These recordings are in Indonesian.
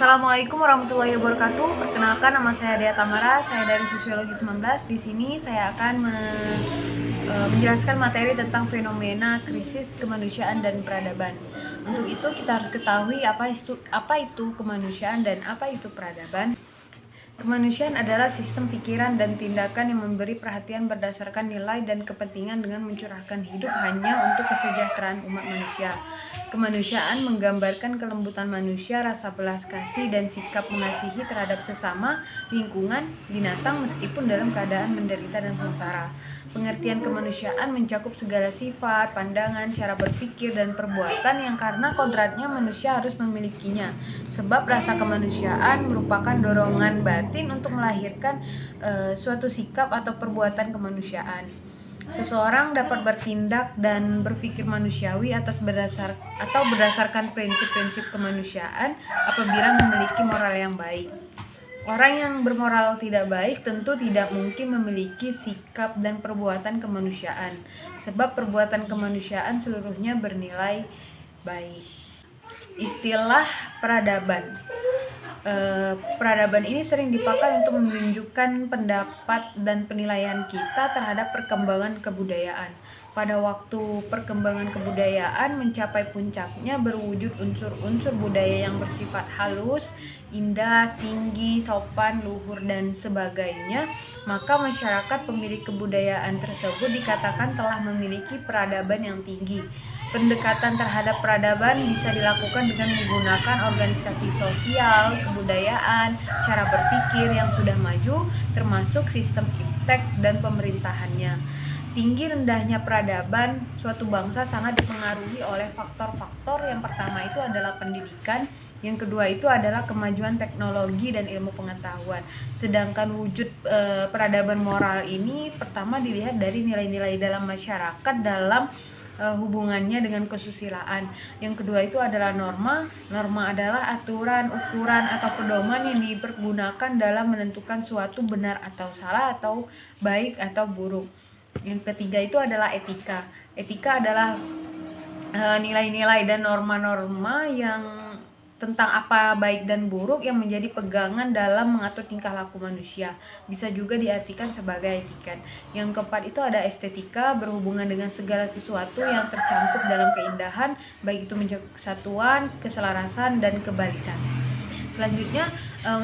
Assalamualaikum warahmatullahi wabarakatuh. Perkenalkan, nama saya Dea Tamara, saya dari Sosiologi 19. Di sini saya akan menjelaskan materi tentang fenomena krisis kemanusiaan dan peradaban. Untuk itu kita harus ketahui apa itu kemanusiaan dan apa itu peradaban. Kemanusiaan adalah sistem pikiran dan tindakan yang memberi perhatian berdasarkan nilai dan kepentingan dengan mencurahkan hidup hanya untuk kesejahteraan umat manusia. Kemanusiaan menggambarkan kelembutan manusia, rasa belas kasih, dan sikap mengasihi terhadap sesama, lingkungan, binatang meskipun dalam keadaan menderita dan sengsara. Pengertian kemanusiaan mencakup segala sifat, pandangan, cara berpikir, dan perbuatan yang karena kodratnya manusia harus memilikinya. Sebab rasa kemanusiaan merupakan dorongan batin untuk melahirkan suatu sikap atau perbuatan kemanusiaan. Seseorang dapat bertindak dan berpikir manusiawi berdasarkan prinsip-prinsip kemanusiaan apabila memiliki moral yang baik. Orang yang bermoral tidak baik tentu tidak mungkin memiliki sikap dan perbuatan kemanusiaan, sebab perbuatan kemanusiaan seluruhnya bernilai baik. Istilah peradaban. Peradaban ini sering dipakai untuk menunjukkan pendapat dan penilaian kita terhadap perkembangan kebudayaan. Pada waktu perkembangan kebudayaan mencapai puncaknya berwujud unsur-unsur budaya yang bersifat halus, indah, tinggi, sopan, luhur, dan sebagainya, maka masyarakat pemilik kebudayaan tersebut dikatakan telah memiliki peradaban yang tinggi. Pendekatan terhadap peradaban bisa dilakukan dengan menggunakan organisasi sosial, kebudayaan, cara berpikir yang sudah maju, termasuk sistem iptek dan pemerintahannya. Tinggi rendahnya peradaban suatu bangsa sangat dipengaruhi oleh faktor-faktor. Yang pertama itu adalah pendidikan, yang kedua itu adalah kemajuan teknologi dan ilmu pengetahuan. Sedangkan wujud peradaban moral ini pertama dilihat dari nilai-nilai dalam masyarakat dalam hubungannya dengan kesusilaan. Yang kedua itu adalah norma. Norma adalah aturan, ukuran, atau pedoman yang dipergunakan dalam menentukan suatu benar atau salah, atau baik atau buruk. Yang ketiga itu adalah etika. Etika adalah nilai-nilai dan norma-norma yang tentang apa baik dan buruk yang menjadi pegangan dalam mengatur tingkah laku manusia. Bisa juga diartikan sebagai etiket. Yang keempat itu ada estetika, berhubungan dengan segala sesuatu yang tercangkup dalam keindahan, baik itu menjaga kesatuan, keselarasan, dan kebalikan. Selanjutnya,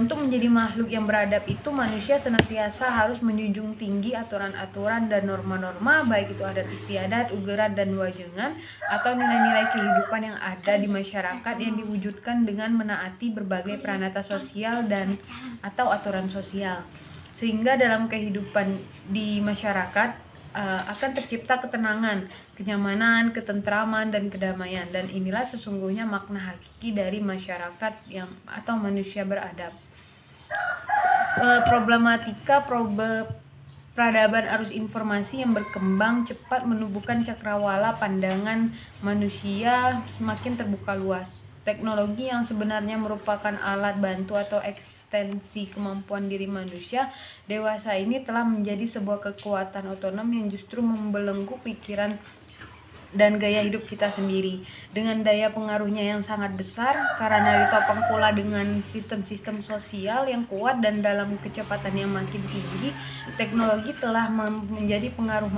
untuk menjadi makhluk yang beradab itu manusia senantiasa harus menjunjung tinggi aturan-aturan dan norma-norma, baik itu adat istiadat, ugeran, dan wajengan, atau nilai-nilai kehidupan yang ada di masyarakat yang diwujudkan dengan menaati berbagai peranata sosial dan atau aturan sosial. Sehingga dalam kehidupan di masyarakat akan tercipta ketenangan, kenyamanan, ketentraman, dan kedamaian. Dan inilah sesungguhnya makna hakiki dari masyarakat atau manusia beradab. Problematika peradaban arus informasi yang berkembang cepat menumbuhkan cakrawala pandangan manusia semakin terbuka luas. Teknologi yang sebenarnya merupakan alat bantu atau ekstensi kemampuan diri manusia dewasa ini telah menjadi sebuah kekuatan otonom yang justru membelenggu pikiran dan gaya hidup kita sendiri. Dengan daya pengaruhnya yang sangat besar, karena ditopang pula dengan sistem-sistem sosial yang kuat dan dalam kecepatan yang makin tinggi, teknologi telah menjadi pengaruh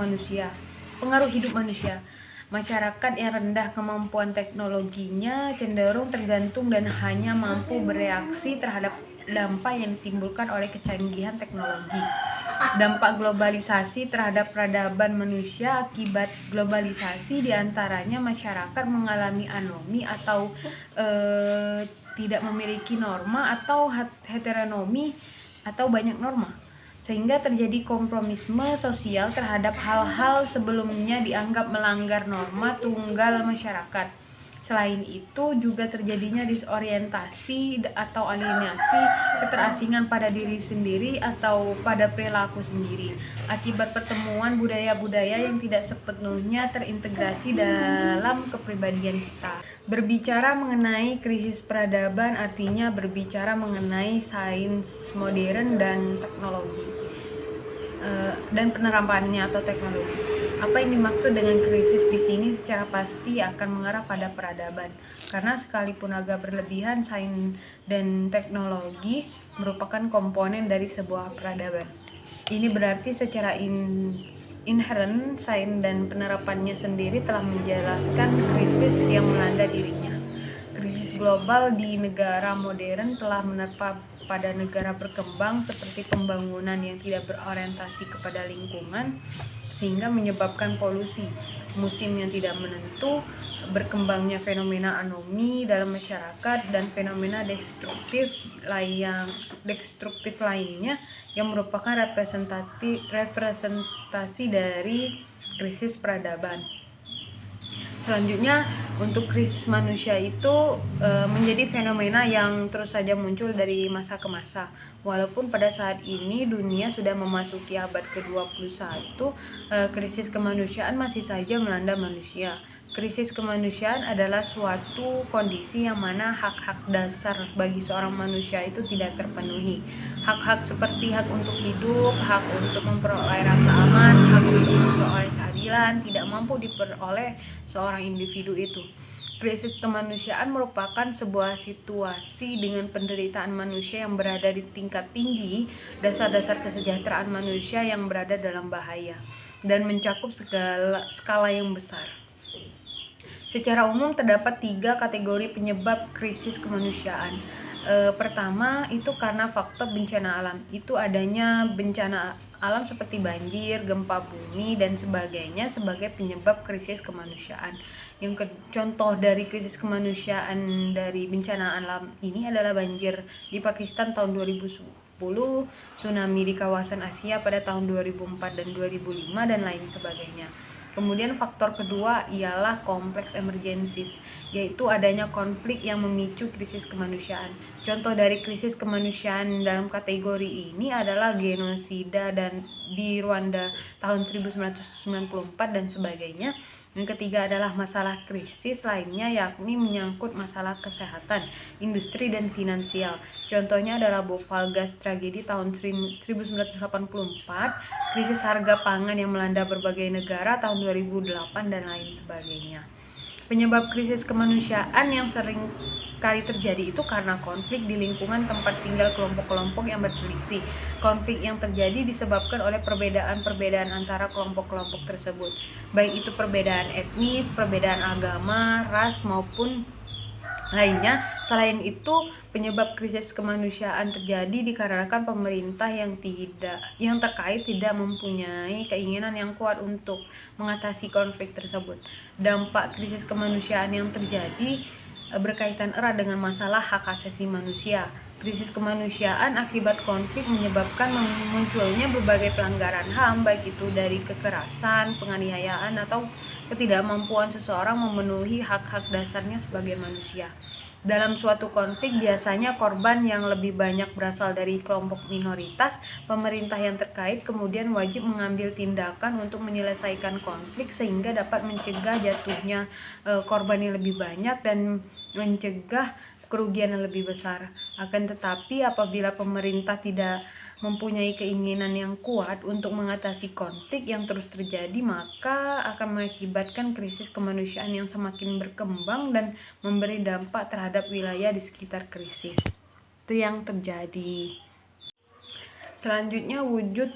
hidup manusia. Masyarakat yang rendah kemampuan teknologinya cenderung tergantung dan hanya mampu bereaksi terhadap dampak yang ditimbulkan oleh kecanggihan teknologi. Dampak globalisasi terhadap peradaban manusia. Akibat globalisasi diantaranya masyarakat mengalami anomi atau tidak memiliki norma, atau heteronomi atau banyak norma, sehingga terjadi kompromisme sosial terhadap hal-hal sebelumnya dianggap melanggar norma tunggal masyarakat. Selain itu juga terjadinya disorientasi atau alienasi, keterasingan pada diri sendiri atau pada perilaku sendiri akibat pertemuan budaya-budaya yang tidak sepenuhnya terintegrasi dalam kepribadian kita. Berbicara mengenai krisis peradaban artinya berbicara mengenai sains modern dan teknologi dan penerapannya atau teknologi. Apa yang dimaksud dengan krisis di sini secara pasti akan mengarah pada peradaban. Karena sekalipun agak berlebihan, sains dan teknologi merupakan komponen dari sebuah peradaban. Ini berarti secara inherent, sains dan penerapannya sendiri telah menjelaskan krisis yang melanda dirinya. Krisis global di negara modern telah menerpa pada negara berkembang seperti pembangunan yang tidak berorientasi kepada lingkungan, sehingga menyebabkan polusi, musim yang tidak menentu, berkembangnya fenomena anomi dalam masyarakat, dan fenomena destruktif lainnya yang merupakan representasi dari krisis peradaban. Selanjutnya, untuk krisis manusia itu menjadi fenomena yang terus saja muncul dari masa ke masa. Walaupun pada saat ini dunia sudah memasuki abad ke-21, krisis kemanusiaan masih saja melanda manusia. Krisis kemanusiaan adalah suatu kondisi yang mana hak-hak dasar bagi seorang manusia itu tidak terpenuhi. Hak-hak seperti hak untuk hidup, hak untuk memperoleh rasa aman, hak untuk memperoleh keadilan tidak mampu diperoleh seorang individu itu. Krisis kemanusiaan merupakan sebuah situasi dengan penderitaan manusia yang berada di tingkat tinggi, dasar-dasar kesejahteraan manusia yang berada dalam bahaya, dan mencakup skala yang besar. Secara umum terdapat 3 kategori penyebab krisis kemanusiaan. Pertama itu karena faktor bencana alam. Itu adanya bencana alam seperti banjir, gempa bumi, dan sebagainya sebagai penyebab krisis kemanusiaan. Contoh dari krisis kemanusiaan dari bencana alam ini adalah banjir di Pakistan tahun 2010, tsunami di kawasan Asia pada tahun 2004 dan 2005, dan lain sebagainya. Kemudian faktor kedua ialah kompleks emergencies, yaitu adanya konflik yang memicu krisis kemanusiaan. Contoh dari krisis kemanusiaan dalam kategori ini adalah genosida dan di Rwanda tahun 1994 dan sebagainya. Yang ketiga adalah masalah krisis lainnya, yakni menyangkut masalah kesehatan, industri, dan finansial. Contohnya adalah Bhopal Gas tragedi tahun 1984, krisis harga pangan yang melanda berbagai negara tahun 2008, dan lain sebagainya. Penyebab krisis kemanusiaan yang sering kali terjadi itu karena konflik di lingkungan tempat tinggal kelompok-kelompok yang berselisih. Konflik yang terjadi disebabkan oleh perbedaan-perbedaan antara kelompok-kelompok tersebut, baik itu perbedaan etnis, perbedaan agama, ras, maupun lainnya. Selain itu, penyebab krisis kemanusiaan terjadi dikarenakan pemerintah yang terkait tidak mempunyai keinginan yang kuat untuk mengatasi konflik tersebut. Dampak krisis kemanusiaan yang terjadi berkaitan erat dengan masalah hak asasi manusia. Krisis kemanusiaan akibat konflik menyebabkan munculnya berbagai pelanggaran HAM, baik itu dari kekerasan, penganiayaan, atau ketidakmampuan seseorang memenuhi hak-hak dasarnya sebagai manusia. Dalam suatu konflik, biasanya korban yang lebih banyak berasal dari kelompok minoritas. Pemerintah yang terkait kemudian wajib mengambil tindakan untuk menyelesaikan konflik sehingga dapat mencegah jatuhnya korban yang lebih banyak dan mencegah kerugian yang lebih besar. Akan tetapi, apabila pemerintah tidak mempunyai keinginan yang kuat untuk mengatasi konflik yang terus terjadi, maka akan mengakibatkan krisis kemanusiaan yang semakin berkembang dan memberi dampak terhadap wilayah di sekitar krisis. Itu yang terjadi. Selanjutnya, wujud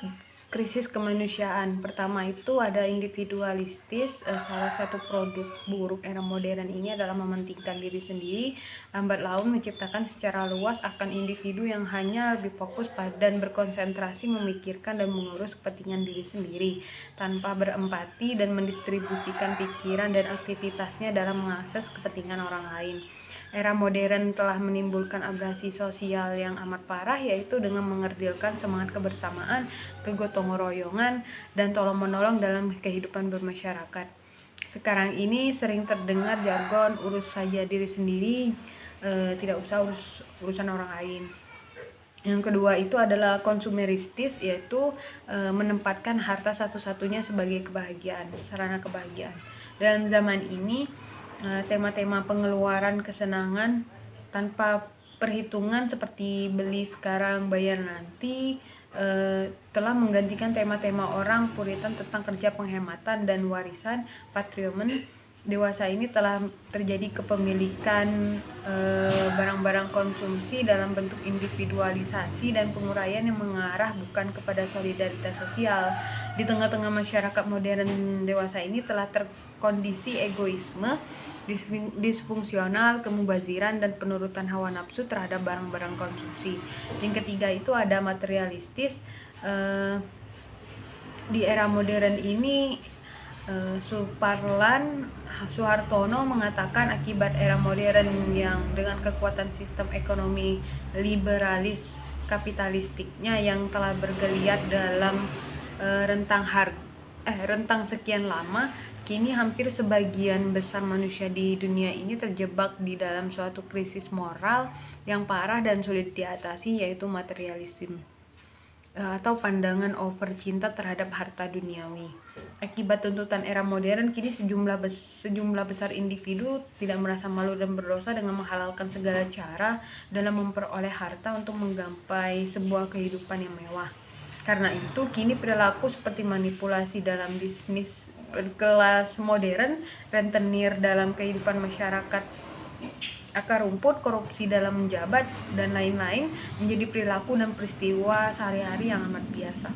krisis kemanusiaan. Pertama itu ada individualistis. Salah satu produk buruk era modern ini adalah mementingkan diri sendiri, lambat laun menciptakan secara luas akan individu yang hanya lebih fokus dan berkonsentrasi memikirkan dan mengurus kepentingan diri sendiri tanpa berempati dan mendistribusikan pikiran dan aktivitasnya dalam mengakses kepentingan orang lain. Era modern telah menimbulkan abrasi sosial yang amat parah, yaitu dengan mengerdilkan semangat kebersamaan, kegotong royongan, dan tolong-menolong dalam kehidupan bermasyarakat. Sekarang ini sering terdengar jargon urus saja diri sendiri, tidak usah urusan orang lain. Yang kedua itu adalah konsumeristis, yaitu menempatkan harta satu-satunya sebagai kebahagiaan, sarana kebahagiaan. Dalam zaman ini, tema-tema pengeluaran kesenangan tanpa perhitungan seperti beli sekarang bayar nanti, telah menggantikan tema-tema orang Puritan tentang kerja penghematan dan warisan patrimoine dewasa ini telah terjadi kepemilikan barang-barang konsumsi dalam bentuk individualisasi dan penguraian yang mengarah bukan kepada solidaritas sosial. Di tengah-tengah masyarakat modern dewasa ini telah terkondisi egoisme, disfungsional, kemubaziran, dan penurutan hawa nafsu terhadap barang-barang konsumsi. Yang ketiga itu ada materialistis. Di era modern ini Suhartono mengatakan akibat era modern yang dengan kekuatan sistem ekonomi liberalis kapitalistiknya yang telah bergeliat dalam rentang sekian lama, kini hampir sebagian besar manusia di dunia ini terjebak di dalam suatu krisis moral yang parah dan sulit diatasi, yaitu materialisme atau pandangan over cinta terhadap harta duniawi. Akibat tuntutan era modern, kini sejumlah besar individu tidak merasa malu dan berdosa dengan menghalalkan segala cara dalam memperoleh harta untuk menggapai sebuah kehidupan yang mewah. Karena itu, kini perilaku seperti manipulasi dalam bisnis kelas modern, rentenir dalam kehidupan masyarakat, akar rumput, korupsi dalam menjabat, dan lain-lain menjadi perilaku dan peristiwa sehari-hari yang amat biasa.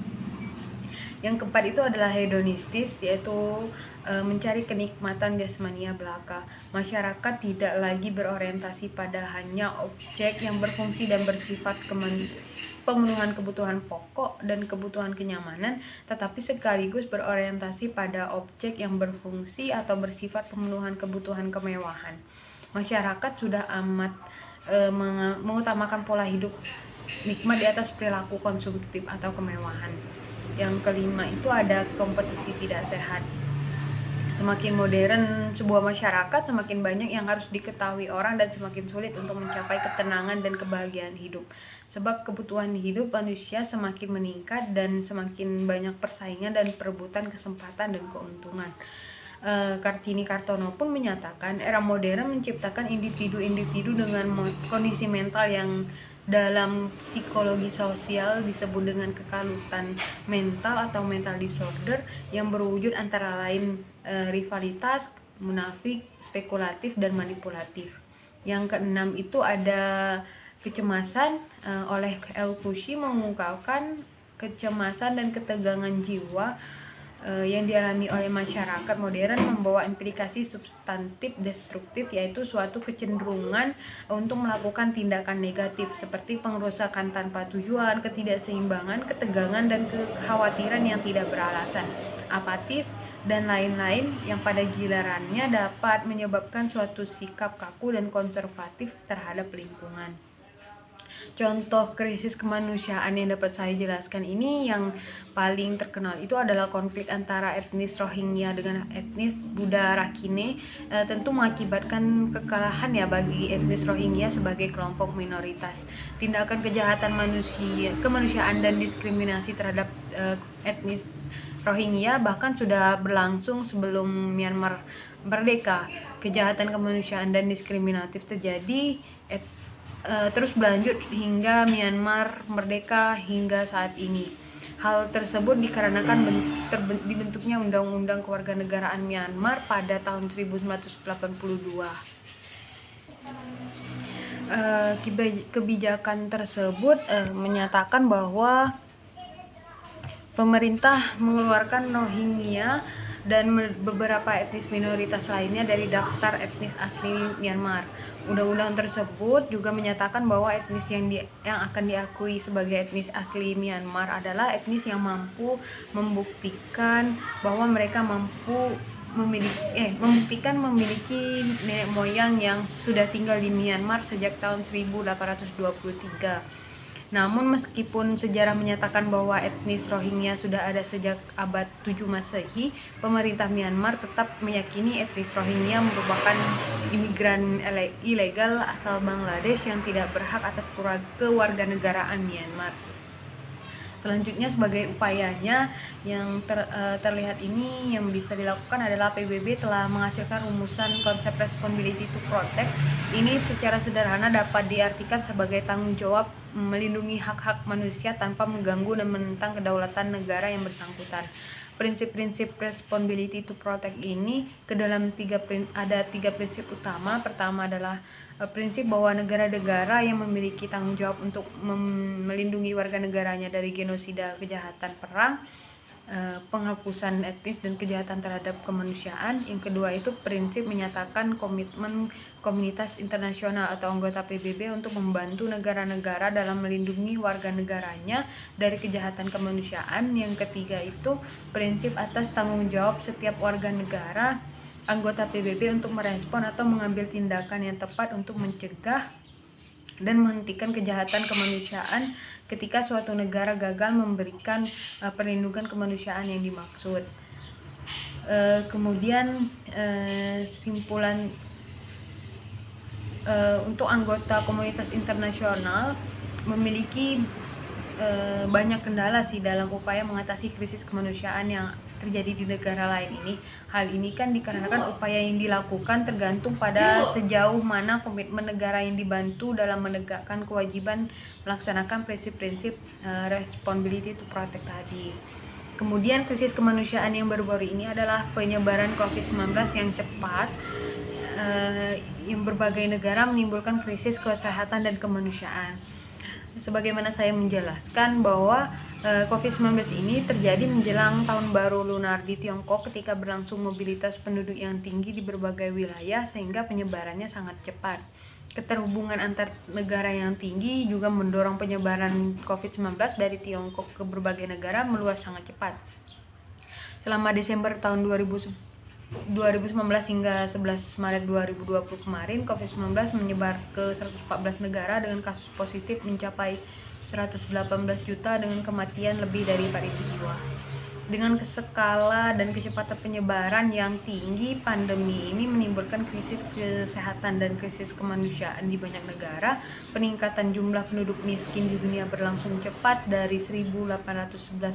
Yang keempat itu adalah hedonistis, yaitu mencari kenikmatan jasmania belaka. Masyarakat tidak lagi berorientasi pada hanya objek yang berfungsi dan bersifat pemenuhan kebutuhan pokok dan kebutuhan kenyamanan, tetapi sekaligus berorientasi pada objek yang berfungsi atau bersifat pemenuhan kebutuhan kemewahan. Masyarakat sudah amat mengutamakan pola hidup nikmat di atas perilaku konsumtif atau kemewahan. Yang kelima itu ada kompetisi tidak sehat. Semakin modern sebuah masyarakat, semakin banyak yang harus diketahui orang dan semakin sulit untuk mencapai ketenangan dan kebahagiaan hidup. Sebab kebutuhan hidup manusia semakin meningkat dan semakin banyak persaingan dan perebutan kesempatan dan keuntungan. Kartini Kartono pun menyatakan era modern menciptakan individu-individu dengan kondisi mental yang dalam psikologi sosial disebut dengan kekalutan mental atau mental disorder, yang berwujud antara lain rivalitas, munafik, spekulatif, dan manipulatif. Yang keenam itu ada kecemasan. Oleh Elkushi mengungkapkan kecemasan dan ketegangan jiwa yang dialami oleh masyarakat modern membawa implikasi substantif destruktif, yaitu suatu kecenderungan untuk melakukan tindakan negatif seperti pengrusakan tanpa tujuan, ketidakseimbangan, ketegangan, dan kekhawatiran yang tidak beralasan, apatis, dan lain-lain yang pada gilirannya dapat menyebabkan suatu sikap kaku dan konservatif terhadap lingkungan. Contoh krisis kemanusiaan yang dapat saya jelaskan ini yang paling terkenal itu adalah konflik antara etnis Rohingya dengan etnis Buddha Rakhine, tentu mengakibatkan kekalahan ya bagi etnis Rohingya sebagai kelompok minoritas. Tindakan kejahatan kemanusiaan dan diskriminasi terhadap etnis Rohingya bahkan sudah berlangsung sebelum Myanmar merdeka. Kejahatan kemanusiaan dan diskriminatif terjadi terus berlanjut hingga Myanmar merdeka hingga saat ini. Hal tersebut dikarenakan dibentuknya Undang-Undang Kewarganegaraan Myanmar pada tahun 1982. Kebijakan tersebut menyatakan bahwa pemerintah mengeluarkan Rohingya dan beberapa etnis minoritas lainnya dari daftar etnis asli Myanmar. Undang-undang tersebut juga menyatakan bahwa etnis yang akan diakui sebagai etnis asli Myanmar adalah etnis yang mampu membuktikan bahwa mereka membuktikan memiliki nenek moyang yang sudah tinggal di Myanmar sejak tahun 1823. Namun meskipun sejarah menyatakan bahwa etnis Rohingya sudah ada sejak abad 7 Masehi, pemerintah Myanmar tetap meyakini etnis Rohingya merupakan imigran ilegal asal Bangladesh yang tidak berhak atas kewarganegaraan Myanmar. Selanjutnya sebagai upayanya yang terlihat ini yang bisa dilakukan adalah PBB telah menghasilkan rumusan konsep responsibility to protect. Ini secara sederhana dapat diartikan sebagai tanggung jawab melindungi hak-hak manusia tanpa mengganggu dan menentang kedaulatan negara yang bersangkutan. Prinsip-prinsip responsibility to protect ini ada tiga prinsip utama. Pertama adalah prinsip bahwa negara-negara yang memiliki tanggung jawab untuk melindungi warga negaranya dari genosida, kejahatan perang, penghapusan etnis dan kejahatan terhadap kemanusiaan. Yang kedua itu prinsip menyatakan komitmen komunitas internasional atau anggota PBB untuk membantu negara-negara dalam melindungi warga negaranya dari kejahatan kemanusiaan. Yang ketiga itu prinsip atas tanggung jawab setiap warga negara anggota PBB untuk merespon atau mengambil tindakan yang tepat untuk mencegah dan menghentikan kejahatan kemanusiaan ketika suatu negara gagal memberikan perlindungan kemanusiaan yang dimaksud. Kemudian simpulan untuk anggota komunitas internasional memiliki banyak kendala sih dalam upaya mengatasi krisis kemanusiaan yang terjadi di negara lain ini. Hal ini kan dikarenakan upaya yang dilakukan tergantung pada sejauh mana komitmen negara yang dibantu dalam menegakkan kewajiban melaksanakan prinsip-prinsip responsibility to protect tadi. Kemudian krisis kemanusiaan yang baru-baru ini adalah penyebaran COVID-19 yang cepat yang berbagai negara menimbulkan krisis kesehatan dan kemanusiaan. Sebagaimana saya menjelaskan bahwa COVID-19 ini terjadi menjelang tahun baru lunar di Tiongkok ketika berlangsung mobilitas penduduk yang tinggi di berbagai wilayah sehingga penyebarannya sangat cepat. Keterhubungan antar negara yang tinggi juga mendorong penyebaran COVID-19 dari Tiongkok ke berbagai negara meluas sangat cepat. Selama Desember tahun 2019 hingga 11 Maret 2020 kemarin, COVID-19 menyebar ke 114 negara dengan kasus positif mencapai 118 juta dengan kematian lebih dari 4.000 jiwa. Dengan skala dan kecepatan penyebaran yang tinggi, pandemi ini menimbulkan krisis kesehatan dan krisis kemanusiaan di banyak negara. Peningkatan jumlah penduduk miskin di dunia berlangsung cepat dari 1.811,1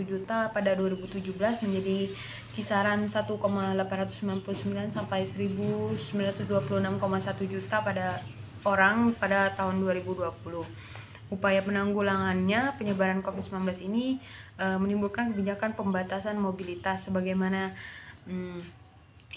juta pada 2017 menjadi kisaran 1,899 sampai 1.926,1 juta pada tahun 2020. Upaya penanggulangannya penyebaran COVID-19 ini menimbulkan kebijakan pembatasan mobilitas sebagaimana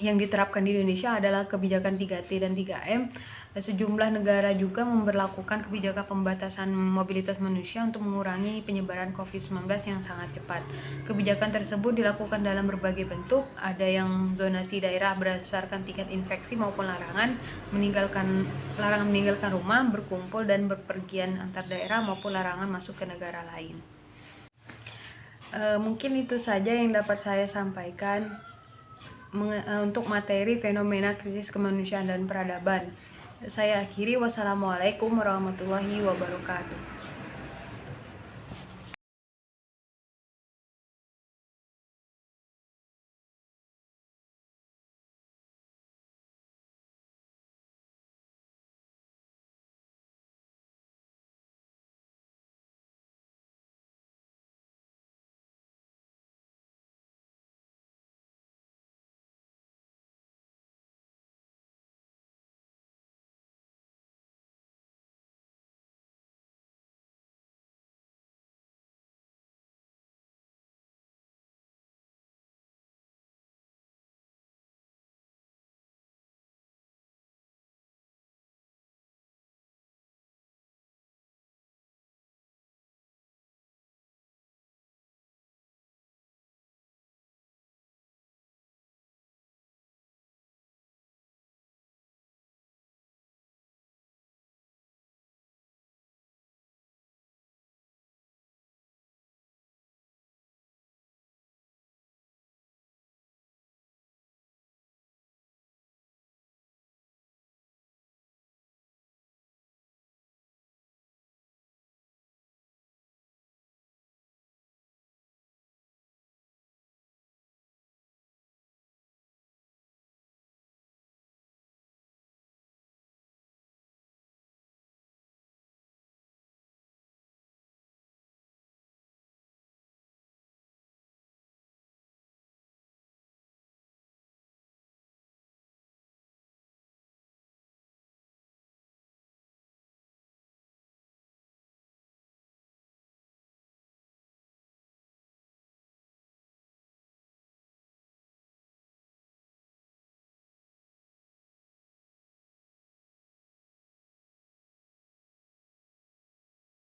yang diterapkan di Indonesia adalah kebijakan 3T dan 3M. Sejumlah negara juga memberlakukan kebijakan pembatasan mobilitas manusia untuk mengurangi penyebaran COVID-19 yang sangat cepat. Kebijakan tersebut dilakukan dalam berbagai bentuk, ada yang zonasi daerah berdasarkan tingkat infeksi maupun larangan meninggalkan rumah, berkumpul dan berpergian antar daerah maupun larangan masuk ke negara lain. Mungkin itu saja yang dapat saya sampaikan untuk materi fenomena krisis kemanusiaan dan peradaban. Saya akhiri, wassalamualaikum warahmatullahi wabarakatuh.